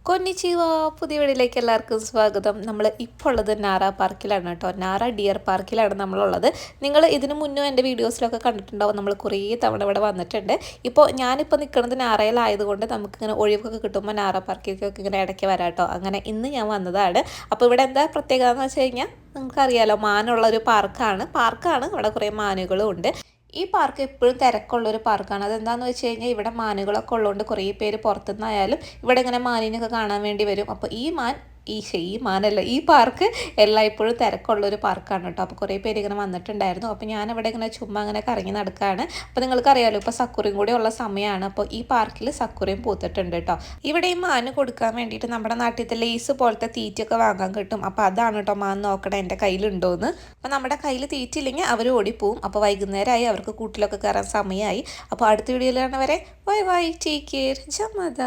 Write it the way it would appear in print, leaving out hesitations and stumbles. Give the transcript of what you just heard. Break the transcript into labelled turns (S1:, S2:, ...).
S1: കൊന്നിച്ചിവ പുതിയ വീഡിയോയിലേക്ക് എല്ലാവർക്കും സ്വാഗതം. നമ്മൾ ഇപ്പോൾ ഉള്ളത് നാര പാർക്കിലാണ് കേട്ടോ. നാര ഡിയർ പാർക്കിലാണ് നമ്മളുള്ളത്. നിങ്ങൾ ഇതിനു മുന്നേ എൻ്റെ വീഡിയോസിലൊക്കെ കണ്ടിട്ടുണ്ടാവും. നമ്മൾ കുറേ തവണ ഇവിടെ വന്നിട്ടുണ്ട്. ഇപ്പോൾ ഞാനിപ്പോൾ നിൽക്കുന്നത് നാരയിലായതുകൊണ്ട് നമുക്കിങ്ങനെ ഒഴിവൊക്കെ കിട്ടുമ്പോൾ നാര പാർക്കിലേക്കൊക്കെ ഇങ്ങനെ ഇടയ്ക്ക് വരാം കേട്ടോ. അങ്ങനെ ഇന്ന് ഞാൻ വന്നതാണ്. അപ്പോൾ ഇവിടെ എന്താ പ്രത്യേകത എന്ന് വെച്ച് കഴിഞ്ഞാൽ നിങ്ങൾക്കറിയാലോ, മാനുള്ളൊരു പാർക്കാണ്. ഇവിടെ കുറേ മാനുകളും ഉണ്ട്. ഈ പാർക്ക് എപ്പോഴും തിരക്കുള്ളൊരു പാർക്കാണ്. അതെന്താണെന്ന് വെച്ച് കഴിഞ്ഞാൽ ഇവിടെ മാനുകളൊക്കെ ഉള്ളതുകൊണ്ട് കുറേ പേര് പുറത്തുനിന്നായാലും ഇവിടെ ഇങ്ങനെ മാനിനൊക്കെ കാണാൻ വേണ്ടി വരും. അപ്പോൾ ഈ മാനല്ല, ഈ പാർക്ക് എല്ലായ്പ്പോഴും തിരക്കുള്ളൊരു പാർക്കാണ് കേട്ടോ. അപ്പോൾ കുറേ പേര് ഇങ്ങനെ വന്നിട്ടുണ്ടായിരുന്നു. അപ്പോൾ ഞാനിവിടെ ഇങ്ങനെ ചുമ്മാ അങ്ങനെ കറങ്ങി നടക്കുകയാണ്. അപ്പോൾ നിങ്ങൾക്കറിയാമല്ലോ, ഇപ്പോൾ സക്കുറിയും കൂടി ഉള്ള സമയമാണ്. അപ്പോൾ ഈ പാർക്കിൽ സക്കുറിയും പൂത്തിട്ടുണ്ട് കേട്ടോ. ഇവിടെ ഈ മാന് കൊടുക്കാൻ വേണ്ടിയിട്ട് നമ്മുടെ നാട്ടിലത്തെ ലേസ് പോലത്തെ തീറ്റയൊക്കെ വാങ്ങാൻ കിട്ടും. അപ്പോൾ അതാണ് കേട്ടോ മാൻ നോക്കണേ എൻ്റെ കയ്യിലുണ്ടോയെന്ന്. അപ്പോൾ നമ്മുടെ കയ്യിൽ തീറ്റില്ലെങ്കിൽ അവർ ഓടിപ്പോവും. അപ്പോൾ വൈകുന്നേരമായി, അവർക്ക് കൂട്ടിലൊക്കെ കയറാൻ സമയമായി. അപ്പോൾ അടുത്ത വീഡിയോയിലാണ് വരെ ബൈ ബൈ, ടേക്ക് കെയർ, ജമദ.